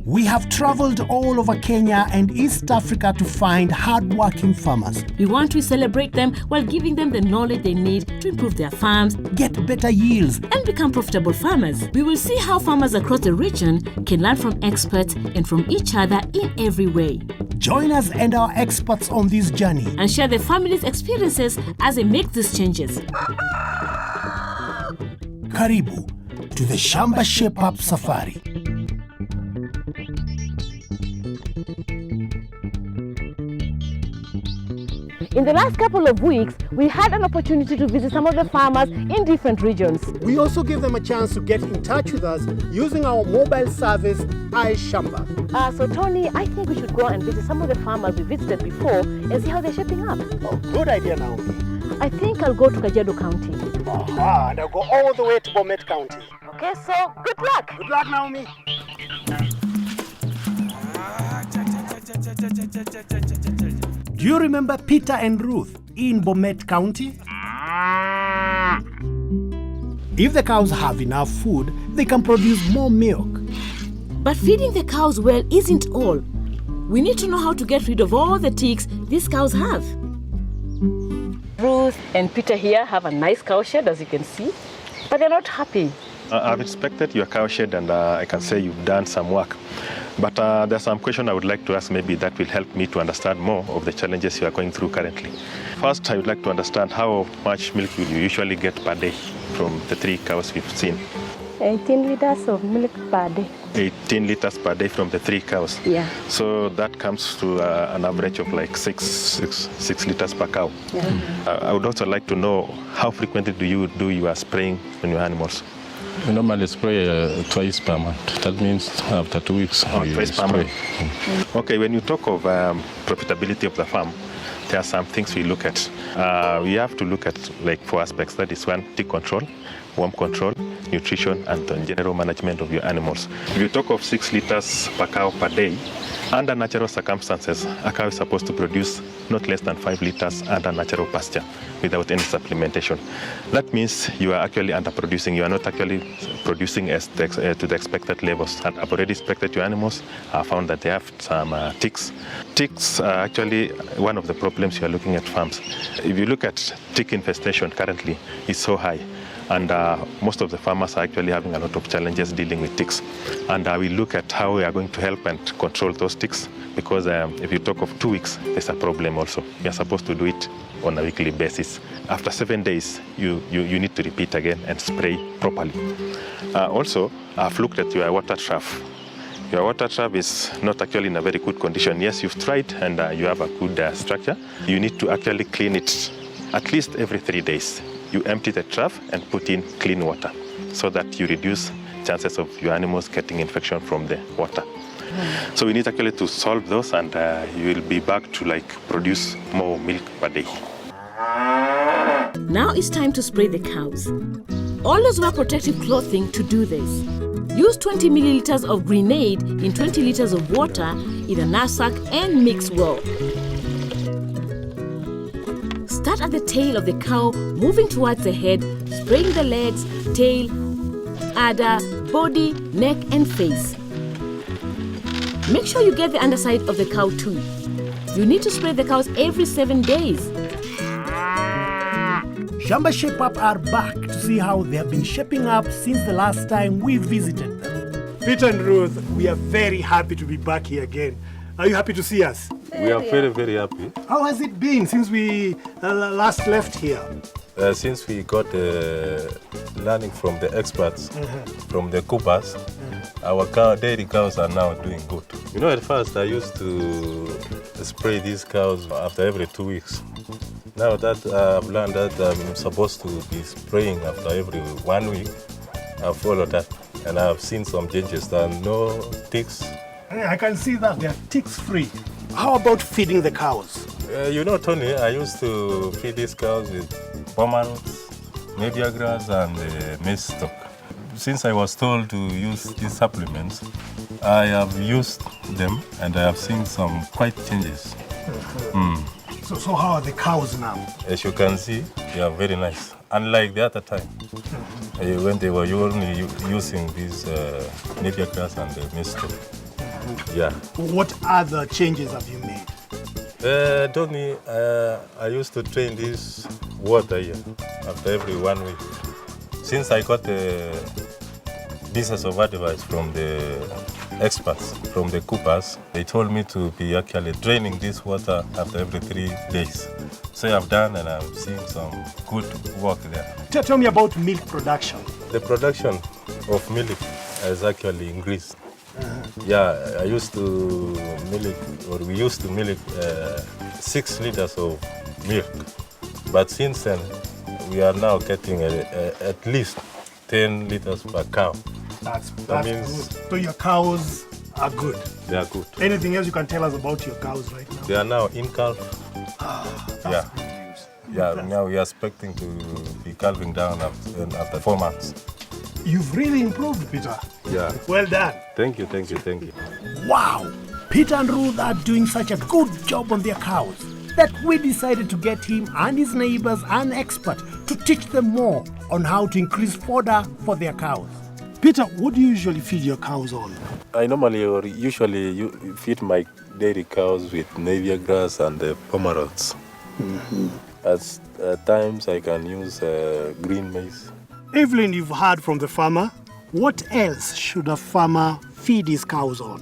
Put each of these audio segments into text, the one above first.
We have traveled all over Kenya and East Africa to find hard-working farmers. We want to celebrate them while giving them the knowledge they need to improve their farms, get better yields, and become profitable farmers. We will see how farmers across the region can learn from experts and from each other in every way. Join us and our experts on this journey and share their families' experiences as they make these changes. Karibu to the Shamba Shape Up Safari. In the last couple of weeks, we had an opportunity to visit some of the farmers in different regions. We also gave them a chance to get in touch with us using our mobile service, AAK Shamba. So Tony, I think we should go and visit some of the farmers we visited before and see how they're shaping up. Oh, good idea, Naomi. I think I'll go to Kajiado County. Aha, and I'll go all the way to Bomet County. Okay, so good luck. Good luck, Naomi. Do you remember Peter and Ruth in Bomet County? If the cows have enough food, they can produce more milk. But feeding the cows well isn't all. We need to know how to get rid of all the ticks these cows have. Ruth and Peter here have a nice cow shed, as you can see, but they're not happy. I've inspected your cow shed and I can say you've done some work. But there's some question I would like to ask, maybe that will help me to understand more of the challenges you are going through currently. First, I would like to understand how much milk you usually get per day from the 3 cows we've seen. 18 liters of milk per day. 18 liters per day from the 3 cows? Yeah. So that comes to an average of like 6 liters per cow. Yeah. I would also like to know how frequently do you do your spraying on your animals? We normally spray twice per month. That means after 2 weeks we twice per spray. month. Okay, when you talk of profitability of the farm, there are some things we look at. We have to look at like 4 aspects. That is 1, tick control, worm control, nutrition, and the general management of your animals. If you talk of 6 liters per cow per day, under natural circumstances, a cow is supposed to produce not less than 5 liters under natural pasture without any supplementation. That means you are actually underproducing. You are not actually producing as to the expected levels. And I've already inspected your animals. I found that they have some ticks. Ticks are actually one of the problems you are looking at farms. If you look at tick infestation currently, it's so high. And most of the farmers are actually having a lot of challenges dealing with ticks. And we look at how we are going to help and control those ticks, because if you talk of 2 weeks, there's a problem also. We are supposed to do it on a weekly basis. After 7 days, you need to repeat again and spray properly. Also, I've looked at your water trough. Your water trough is not actually in a very good condition. Yes, you've tried and you have a good structure. You need to actually clean it at least every 3 days. You empty the trough and put in clean water so that you reduce chances of your animals getting infection from the water. So we need actually to solve those, and you will be back to like produce more milk per day. Now it's time to spray the cows. Always wear protective clothing to do this. Use 20 milliliters of grenade in 20 liters of water in a knapsack and mix well. Start at the tail of the cow, moving towards the head, spraying the legs, tail, udder, body, neck and face. Make sure you get the underside of the cow too. You need to spray the cows every 7 days. Shamba Shape Up are back to see how they have been shaping up since the last time we visited them. Peter and Ruth, we are very happy to be back here again. Are you happy to see us? We are very, very happy. How has it been since we last left here? Since we got learning from the experts, from the coopers, our dairy cows are now doing good. You know, at first I used to spray these cows after every 2 weeks. Now that I've learned that I'm supposed to be spraying after every 1 week, I've followed that. And I've seen some changes. There are no ticks. I can see that they are ticks-free. How about feeding the cows? You know, Tony, I used to feed these cows with pomarods, media grass, and maize stock. Since I was told to use these supplements, I have used them and I have seen some quite changes. So how are the cows now? As you can see, they are very nice. Unlike the other time, when they were only using these media grass and maize stock. Yeah. What other changes have you made? Tony, I used to train this water here after every 1 week. Since I got a business of advice from the experts, from the coopers, they told me to be actually draining this water after every 3 days. So I've done, and I'm seeing some good work there. Tell me about milk production. The production of milk has actually increased. Yeah, I used to milk, or we used to milk 6 liters of milk. But since then, we are now getting at least 10 liters per cow. That's means- good. So your cows are good. They are good. Anything else you can tell us about your cows right now? They are now in calf. That's Yeah. good news. Yeah, now we are expecting to be calving down after 4 months. You've really improved, Peter. Yeah. Well done. Thank you, thank you, thank you. Wow! Peter and Ruth are doing such a good job on their cows that we decided to get him and his neighbors an expert to teach them more on how to increase fodder for their cows. Peter, what do you usually feed your cows on? I normally or usually feed my dairy cows with Navia grass and pomerods. At times I can use green maize. Evelyn, you've heard from the farmer. What else should a farmer feed his cows on?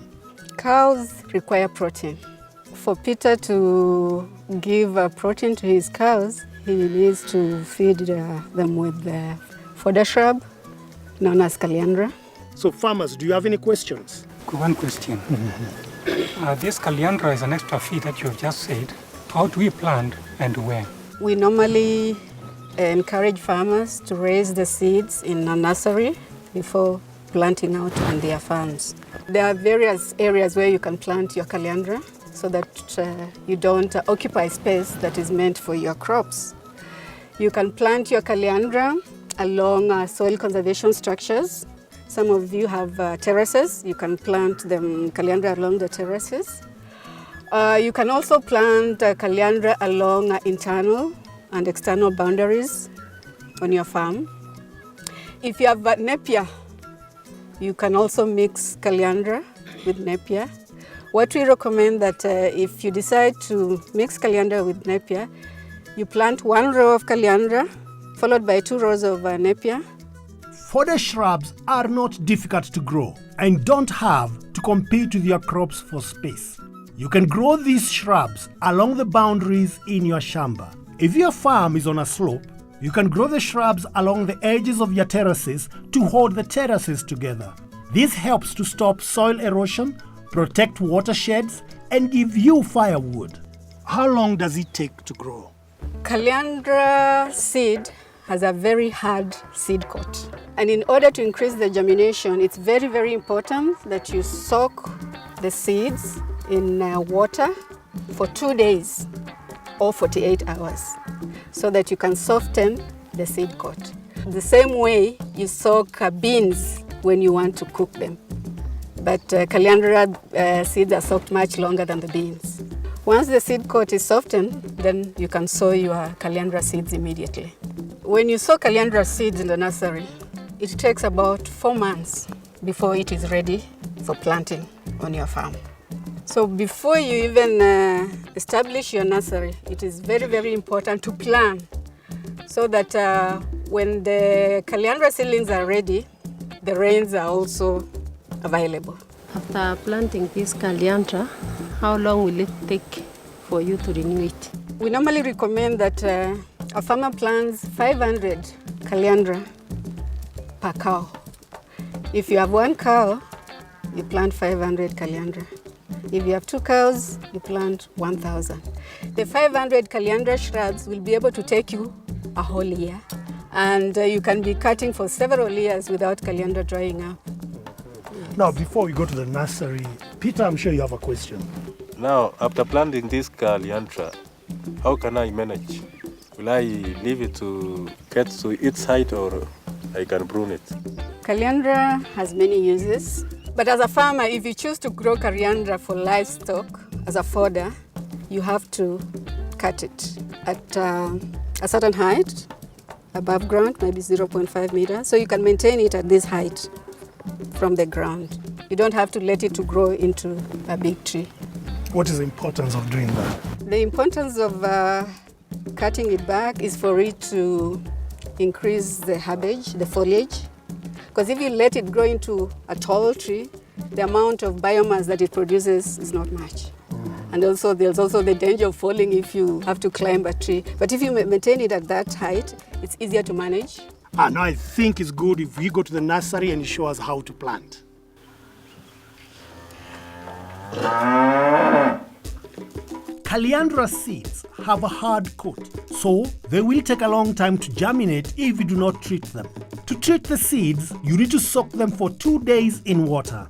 Cows require protein. For Peter to give protein to his cows, he needs to feed them with the fodder shrub known as Caliandra. So farmers, do you have any questions? One question. This Caliandra is an extra feed that you have just said. How do we plant and where? We normally encourage farmers to raise the seeds in a nursery before planting out on their farms. There are various areas where you can plant your Caliandra so that you don't occupy space that is meant for your crops. You can plant your Caliandra along soil conservation structures. Some of you have terraces. You can plant them Caliandra along the terraces. You can also plant Caliandra along internal and external boundaries on your farm. If you have Napier, you can also mix Caliandra with Napier. What we recommend that if you decide to mix Caliandra with Napier, you plant 1 row of Caliandra followed by 2 rows of Napier. Fodder shrubs are not difficult to grow and don't have to compete with your crops for space. You can grow these shrubs along the boundaries in your shamba. If your farm is on a slope, you can grow the shrubs along the edges of your terraces to hold the terraces together. This helps to stop soil erosion, protect watersheds, and give you firewood. How long does it take to grow? Caliandra seed has a very hard seed coat. And in order to increase the germination, it's very, very important that you soak the seeds in water for 2 days or 48 hours so that you can soften the seed coat. The same way you soak beans when you want to cook them. But Caliandra seeds are soaked much longer than the beans. Once the seed coat is softened, then you can sow your Caliandra seeds immediately. When you sow Caliandra seeds in the nursery, it takes about 4 months before it is ready for planting on your farm. So before you even establish your nursery, it is very, very important to plan so that when the Caliandra seedlings are ready, the rains are also available. After planting this Caliandra, how long will it take for you to renew it? We normally recommend that a farmer plants 500 Caliandra per cow. If you have 1 cow, you plant 500 Caliandra. If you have 2 cows, you plant 1,000. The 500 Caliandra shrubs will be able to take you a whole year. And you can be cutting for several years without Caliandra drying up. Now, before we go to the nursery, Peter, I'm sure you have a question. Now, after planting this Caliandra, how can I manage? Will I leave it to get to its height or I can prune it? Caliandra has many uses. But as a farmer, if you choose to grow Caliandra for livestock as a fodder, you have to cut it at a certain height, above ground, maybe 0.5 meters, so you can maintain it at this height from the ground. You don't have to let it to grow into a big tree. What is the importance of doing that? The importance of cutting it back is for it to increase the herbage, the foliage. Because if you let it grow into a tall tree, the amount of biomass that it produces is not much. And also there's also the danger of falling if you have to climb a tree. But if you maintain it at that height, it's easier to manage. Now I think it's good if we go to the nursery and you show us how to plant. Caliandra seeds have a hard coat, so they will take a long time to germinate if you do not treat them. To treat the seeds, you need to soak them for 2 days in water.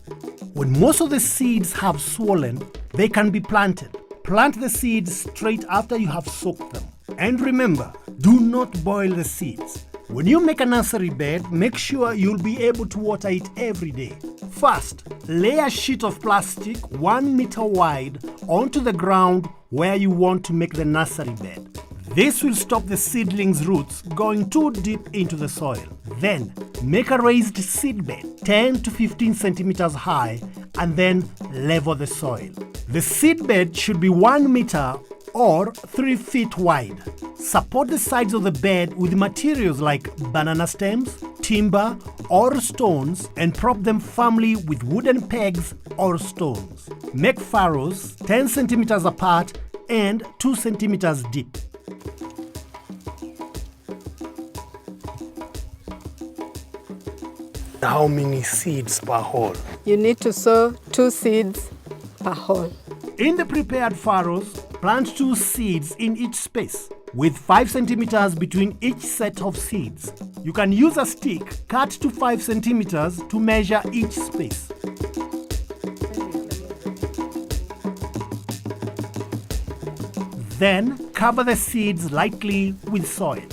When most of the seeds have swollen, they can be planted. Plant the seeds straight after you have soaked them. And remember, do not boil the seeds. When you make a nursery bed, make sure you'll be able to water it every day. First, lay a sheet of plastic 1 meter wide onto the ground where you want to make the nursery bed. This will stop the seedlings' roots going too deep into the soil. Then, make a raised seed bed 10 to 15 centimeters high and then level the soil. The seed bed should be 1 meter or 3 feet wide. Support the sides of the bed with materials like banana stems, timber, or stones and prop them firmly with wooden pegs or stones. Make furrows 10 centimeters apart and 2 centimeters deep. How many seeds per hole? You need to sow 2 seeds per hole. In the prepared furrows, plant 2 seeds in each space, with 5 centimeters between each set of seeds. You can use a stick cut to 5 centimeters to measure each space. Then, cover the seeds lightly with soil.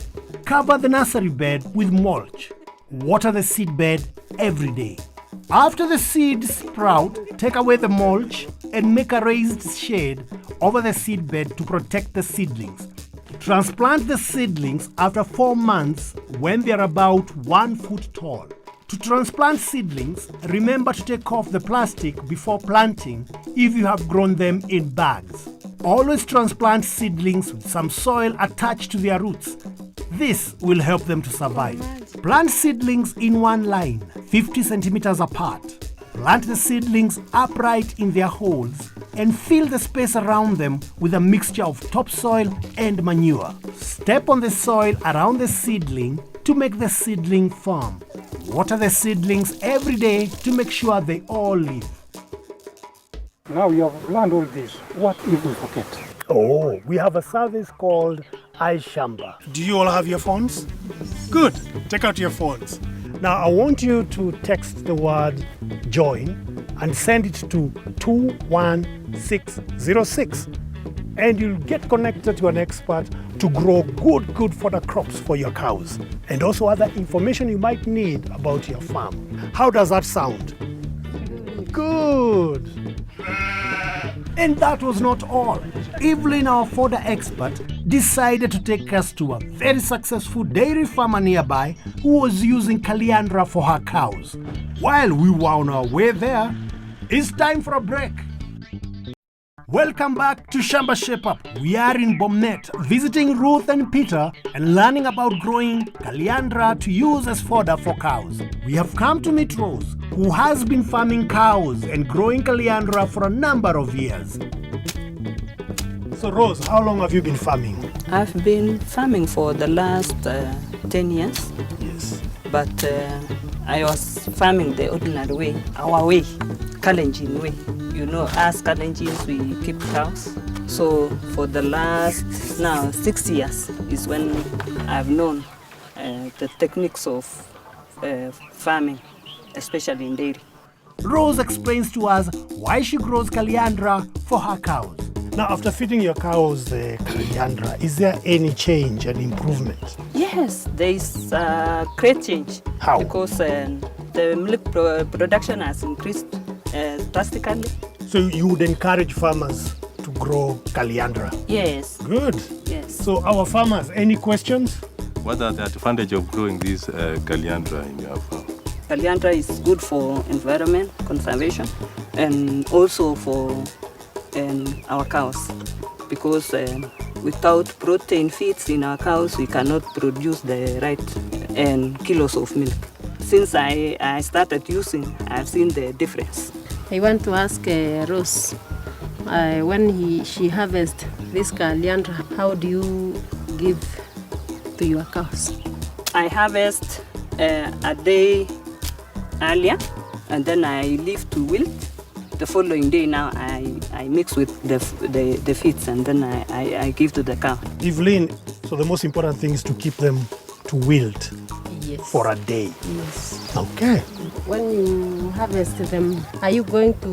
Cover the nursery bed with mulch. Water the seed bed every day. After the seeds sprout, take away the mulch and make a raised shade over the seed bed to protect the seedlings. Transplant the seedlings after 4 months when they are about 1 foot tall. To transplant seedlings, remember to take off the plastic before planting if you have grown them in bags. Always transplant seedlings with some soil attached to their roots. This will help them to survive. Plant seedlings in one line, 50 centimeters apart. Plant the seedlings upright in their holes and fill the space around them with a mixture of topsoil and manure. Step on the soil around the seedling to make the seedling firm. Water the seedlings every day to make sure they all live. Now you have learned all this. What if we forget? Oh, we have a service called AAK Shamba. Do you all have your phones? Good. Take out your phones. Now I want you to text the word join and send it to 21606 and you'll get connected to an expert to grow good fodder crops for your cows and also other information you might need about your farm. How does that sound? Good. And that was not all. Evelyn, our fodder expert, decided to take us to a very successful dairy farmer nearby who was using Caliandra for her cows. While we were on our way there, it's time for a break. Welcome back to Shamba Shape Up. We are in Bomet, visiting Ruth and Peter and learning about growing Caliandra to use as fodder for cows. We have come to meet Rose, who has been farming cows and growing Caliandra for a number of years. So Rose, how long have you been farming? I've been farming for the last 10 years. Yes. But I was farming the ordinary way, our way, Kalenjin way. You know, as Kalenjins, we keep cows. So for the last now 6 years is when I've known the techniques of farming, especially in dairy. Rose explains to us why she grows Caliandra for her cows. Now, after feeding your cows the Caliandra, is there any change and improvement? Yes, there is a great change. How? Because the milk production has increased drastically. So you would encourage farmers to grow Caliandra? Yes. Good. Yes. So our farmers, any questions? What are the advantages of growing this Caliandra in your farm? Caliandra is good for environment conservation and also for our cows, because without protein feeds in our cows, we cannot produce the right kilos of milk. Since I started using, I've seen the difference. I want to ask Rose, when she harvests this Caliandra, how do you give to your cows? I harvest a day earlier, and then I leave to wilt. The following day now I mix with the feeds, and then I give to the cow. Evelyn, so the most important thing is to keep them to wilt for a day. Yes. Okay. When you harvest them, are you going to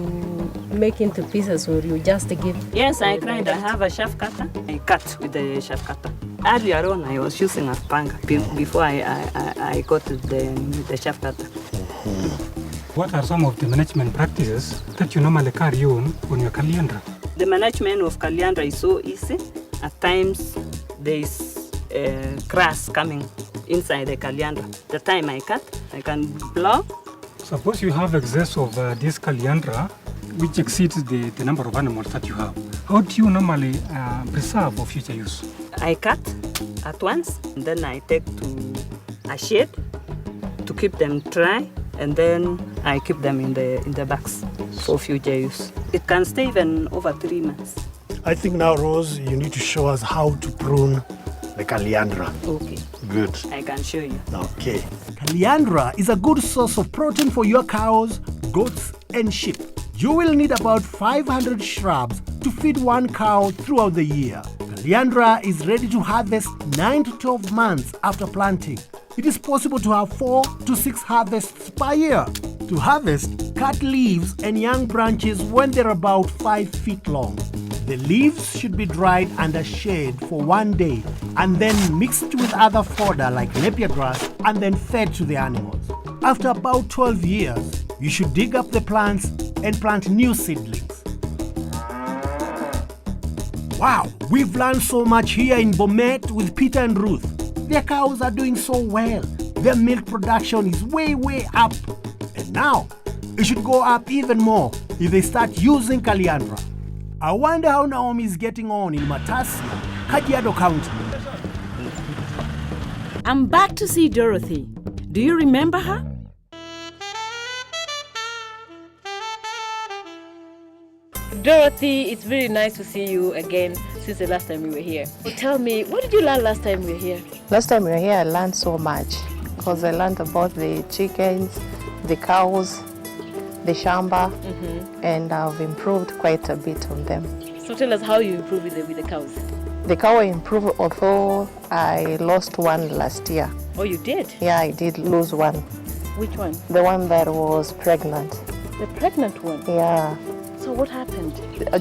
make into pieces or you just give? Yes, I grind. I have a chaff cutter. I cut with the chaff cutter. Earlier on, I was using a panga before I got the chaff cutter. What are some of the management practices that you normally carry on your Caliandra? The management of Caliandra is so easy. At times, there is grass coming inside the Caliandra. The time I cut, I can blow. Suppose you have excess of this Caliandra, which exceeds the number of animals that you have. How do you normally preserve for future use? I cut at once, and then I take to a shed to keep them dry, and then I keep them in the bags for future use. It can stay even over 3 months. I think now, Rose, you need to show us how to prune the Caliandra. Okay. Good. I can show you. Okay. Caliandra is a good source of protein for your cows, goats, and sheep. You will need about 500 shrubs to feed one cow throughout the year. Caliandra is ready to harvest 9 to 12 months after planting. It is possible to have 4 to 6 harvests per year. To harvest, cut leaves and young branches when they're about 5 feet long. The leaves should be dried under shade for 1 day and then mixed with other fodder like napier grass and then fed to the animals. After about 12 years, you should dig up the plants and plant new seedlings. Wow, we've learned so much here in Bomet with Peter and Ruth. Their cows are doing so well. Their milk production is way up. And now, it should go up even more if they start using Caliandra. I wonder how Naomi is getting on in Matasia, Kajiado County. I'm back to see Dorothy. Do you remember her? Dorothy, it's very nice to see you again since the last time we were here. Tell me, what did you learn last time we were here? Last time we were here, I learned so much because I learned about the chickens, the cows, the shamba, and I've improved quite a bit on them. So tell us how you improved with the cows. The cow I improved, although I lost one last year. Oh, you did? Yeah, I did lose one. Which one? The one that was pregnant. The pregnant one? Yeah. So what happened?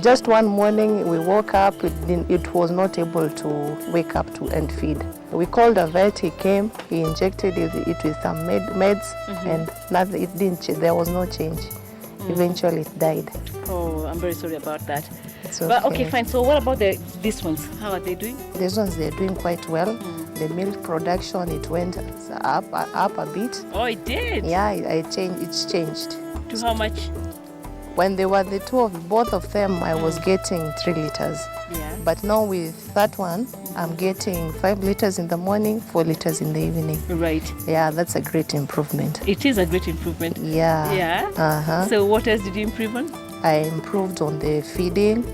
Just one morning we woke up, it was not able to wake up and feed. We called a vet, he came, he injected it with some meds, and nothing, it didn't change. There was no change. Eventually it died. Oh, I'm very sorry about that. It's okay. But okay, fine. So what about these ones? How are they doing? These ones, they're doing quite well. The milk production, it went up a bit. Oh, it did? Yeah, it's changed. To how much? When they were both of them, I was getting 3 liters. Yeah. But now with that one, I'm getting 5 liters in the morning, 4 liters in the evening. Right. Yeah, that's a great improvement. It is a great improvement. Yeah. Yeah? So what else did you improve on? I improved on the feeding.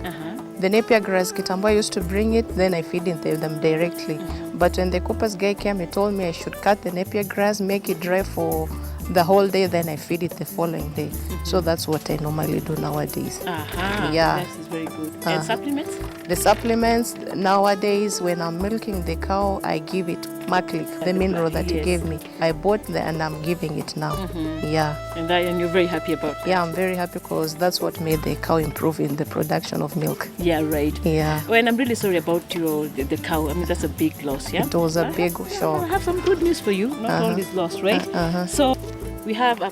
The napier grass, Kitambo used to bring it, then I feed them directly. But when the Coopers guy came, he told me I should cut the napier grass, make it dry for the whole day, then I feed it the following day. So that's what I normally do nowadays. Yeah. That is very good. And supplements? The supplements, nowadays, when I'm milking the cow, I give it Maclick, the mineral that he gave me. I bought and I'm giving it now. Yeah. And you're very happy about that? Yeah, I'm very happy because that's what made the cow improve in the production of milk. Yeah, right. Yeah. Well, and I'm really sorry about the cow. I mean, that's a big loss, yeah? It was a big shock. I have some good news for you. Not all is lost, right? So we have a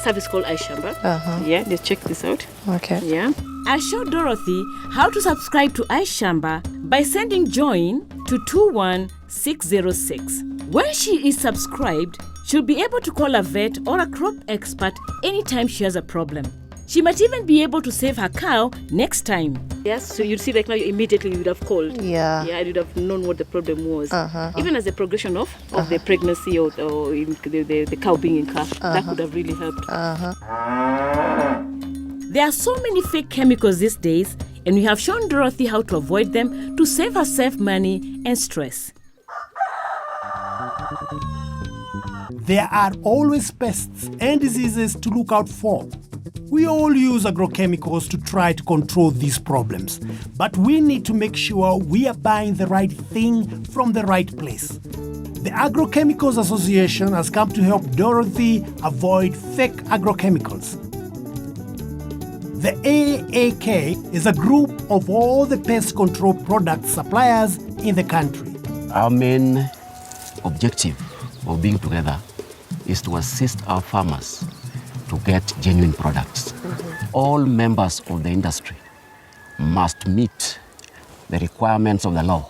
service called AAK Shamba. Yeah, let's check this out. Okay. Yeah. I showed Dorothy how to subscribe to AAK Shamba by sending join to 21606. When she is subscribed, She'll be able to call a vet or a crop expert anytime she has a problem. She might even be able to save her cow next time. Yes, so you'd see like now immediately you would have called. Yeah. Yeah, you'd have known what the problem was. Even as a progression of the pregnancy or the cow being in calf, that would have really helped. There are so many fake chemicals these days, and we have shown Dorothy how to avoid them to save herself money and stress. There are always pests and diseases to look out for. We all use agrochemicals to try to control these problems, but we need to make sure we are buying the right thing from the right place. The Agrochemicals Association has come to help Dorothy avoid fake agrochemicals. The AAK is a group of all the pest control product suppliers in the country. Our main objective of being together is to assist our farmers to get genuine products. All members of the industry must meet the requirements of the law.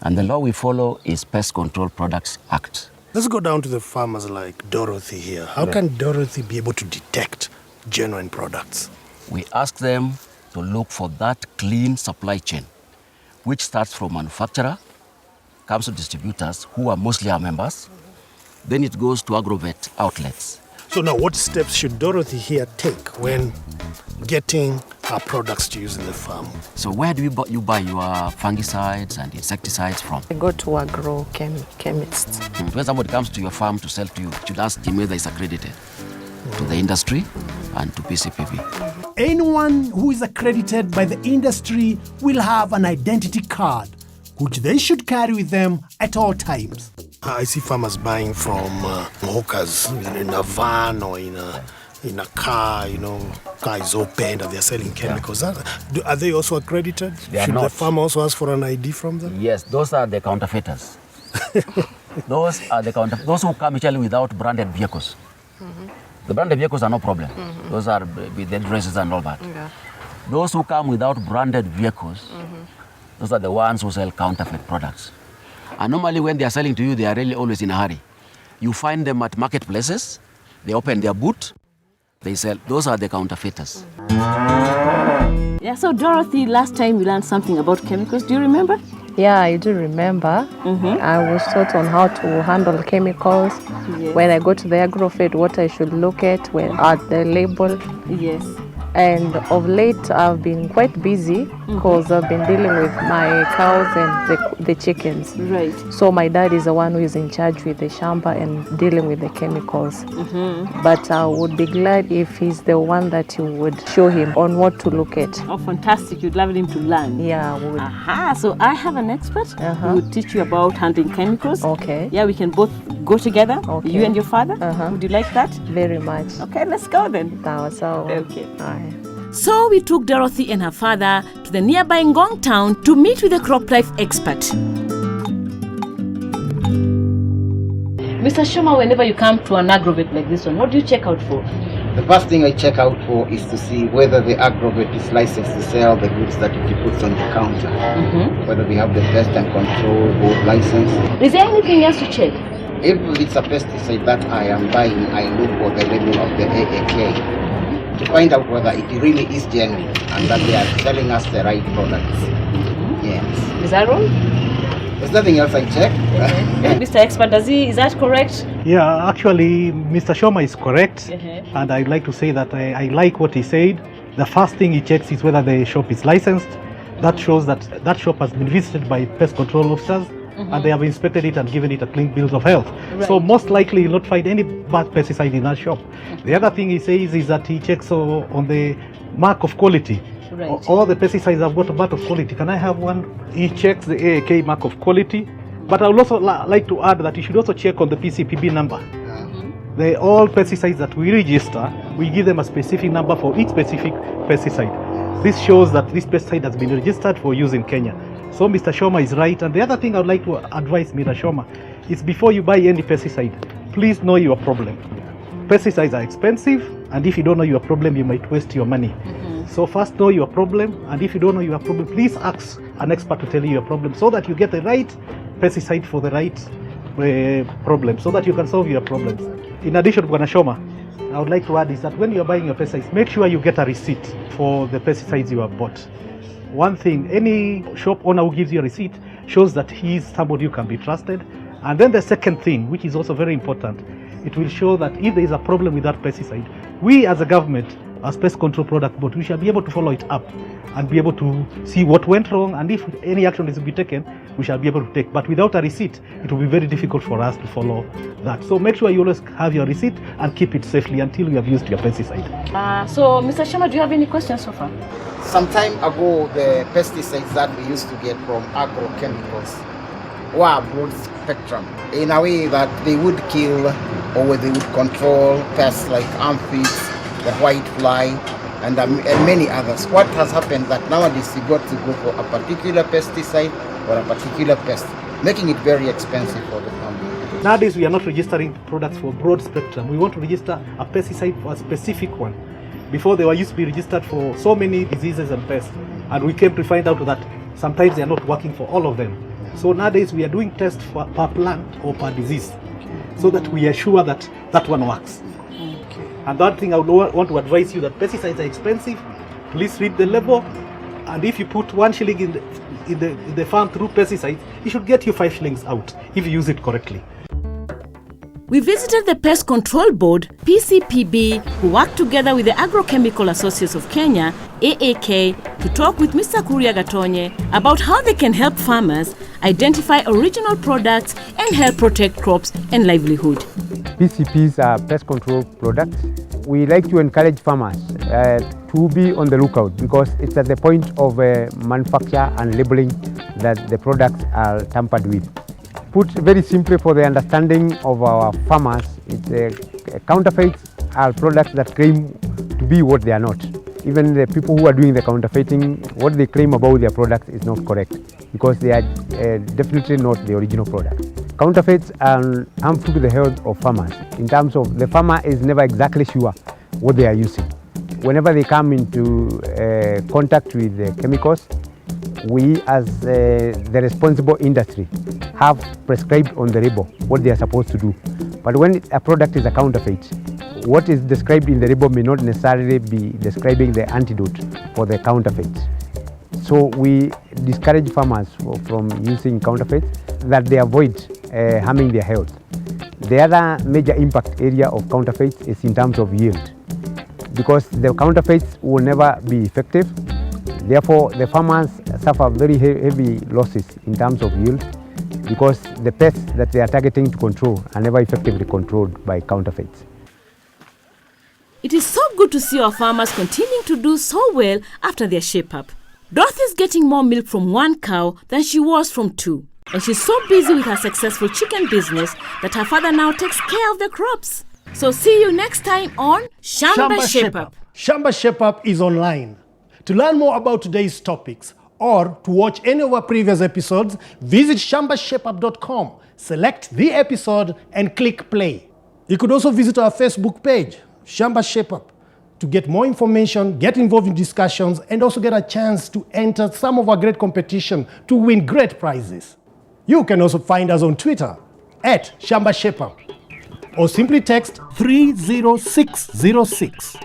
And the law we follow is Pest Control Products Act. Let's go down to the farmers like Dorothy here. How can Dorothy be able to detect genuine products? We ask them to look for that clean supply chain, which starts from manufacturer, comes to distributors, who are mostly our members, then it goes to agrovet outlets. So now what steps should Dorothy here take when getting her products to use in the farm? So where do you buy your fungicides and insecticides from? I go to agrochemists. When somebody comes to your farm to sell to you, you should ask him whether it's accredited to the industry and to PCPB. Anyone who is accredited by the industry will have an identity card, which they should carry with them at all times. I see farmers buying from hawkers in a van or in a car, car is opened and they're selling chemicals. Yeah. Are they also accredited? Should the farmer also ask for an ID from them? Yes, those are the counterfeiters. Those who come actually without branded vehicles. The branded vehicles are no problem. Those are with the dresses and all that. Yeah. Those who come without branded vehicles, those are the ones who sell counterfeit products. And normally when they are selling to you, they are really always in a hurry. You find them at marketplaces, they open their boot, they sell. Those are the counterfeiters. Yeah, so Dorothy, last time we learned something about chemicals. Do you remember? Yeah, I do remember. I was taught on how to handle chemicals. Yes. When I go to the agrovet, what I should look at at the label. Yes. And of late, I've been quite busy because I've been dealing with my cows and the chickens. Right. So my dad is the one who is in charge with the shamba and dealing with the chemicals. But I would be glad if he's the one that you would show him on what to look at. Oh, fantastic. You'd love him to learn. Yeah, I would. Aha, so I have an expert who would teach you about handling chemicals. Okay. Yeah, we can both go together, you and your father. Would you like that? Very much. Okay, let's go then. Okay. So we took Dorothy and her father to the nearby Ngong town to meet with the crop life expert. Mr. Shoma, whenever you come to an agrovet like this one, what do you check out for? The first thing I check out for is to see whether the agrovet is licensed to sell the goods that it puts on the counter. Whether we have the pest and control board license. Is there anything else to check? If it's a pesticide that I am buying, I look for the label of the AAK to find out whether it really is genuine and that they are selling us the right products. Yes. Is that wrong? There's nothing else I check. Mr. Expert, is that correct? Yeah, actually, Mr. Shoma is correct. And I'd like to say that I like what he said. The first thing he checks is whether the shop is licensed. That shows that that shop has been visited by pest control officers and they have inspected it and given it a clean bill of health. Right. So most likely you'll not find any bad pesticide in that shop. The other thing he says is that he checks on the mark of quality. Right. All the pesticides have got a mark of quality. Can I have one? He checks the AAK mark of quality. But I would also like to add that you should also check on the PCPB number. All pesticides that we register, we give them a specific number for each specific pesticide. This shows that this pesticide has been registered for use in Kenya. So Mr. Shoma is right. And the other thing I would like to advise Mr. Shoma is before you buy any pesticide, please know your problem. Pesticides are expensive, and if you don't know your problem, you might waste your money. So first know your problem, and if you don't know your problem, please ask an expert to tell you your problem so that you get the right pesticide for the right problems so that you can solve your problems. In addition, Bwana Shoma, I would like to add is that when you're buying your pesticides, make sure you get a receipt for the pesticides you have bought. One thing, any shop owner who gives you a receipt shows that he is somebody who can be trusted. And then the second thing, which is also very important, it will show that if there is a problem with that pesticide, we as a government, as Pest Control Product Board, we shall be able to follow it up and be able to see what went wrong, and if any action is to be taken, we shall be able to take. But without a receipt, it will be very difficult for us to follow that. So make sure you always have your receipt and keep it safely until you have used your pesticide. So, Mr. Shamba, do you have any questions so far? Some time ago, the pesticides that we used to get from Agrochemicals were broad spectrum, in a way that they would kill or they would control pests like aphids, the white fly, and many others. What has happened that nowadays you got to go for a particular pesticide or a particular pest, making it very expensive for the farmer. Nowadays we are not registering products for broad spectrum. We want to register a pesticide for a specific one. Before they were used to be registered for so many diseases and pests, and we came to find out that sometimes they are not working for all of them. So nowadays we are doing tests for per plant or per disease, so that we are sure that that one works. And that thing I would want to advise you that pesticides are expensive. Please read the label, and if you put 1 shilling in the farm through pesticides, it should get you 5 shillings out if you use it correctly. We visited the Pest Control Board, PCPB, who work together with the Agrochemical Associates of Kenya, AAK, to talk with Mr. Kuria Gatonye about how they can help farmers identify original products and help protect crops and livelihood. PCPs are pest control products. We like to encourage farmers to be on the lookout because it's at the point of manufacture and labeling that the products are tampered with. Put very simply for the understanding of our farmers, counterfeits are products that claim to be what they are not. Even the people who are doing the counterfeiting, what they claim about their products is not correct because they are definitely not the original product. Counterfeits are harmful to the health of farmers in terms of the farmer is never exactly sure what they are using. Whenever they come into contact with the chemicals, we as the responsible industry have prescribed on the label what they are supposed to do. But when a product is a counterfeit, what is described in the label may not necessarily be describing the antidote for the counterfeit. So we discourage farmers from using counterfeits that they avoid harming their health. The other major impact area of counterfeits is in terms of yield, because the counterfeits will never be effective. Therefore, the farmers suffer very heavy losses in terms of yield because the pests that they are targeting to control are never effectively controlled by counterfeits. It is so good to see our farmers continuing to do so well after their shape-up. Dorothy is getting more milk from 1 cow than she was from 2. And she's so busy with her successful chicken business that her father now takes care of the crops. So see you next time on Shamba Shape-Up. Shamba Shape-Up is online. To learn more about today's topics or to watch any of our previous episodes, visit shambashapeup.com, select the episode and click play. You could also visit our Facebook page, Shamba Shape-Up, to get more information, get involved in discussions, and also get a chance to enter some of our great competition to win great prizes. You can also find us on Twitter at Shamba Shape-Up or simply text 30606.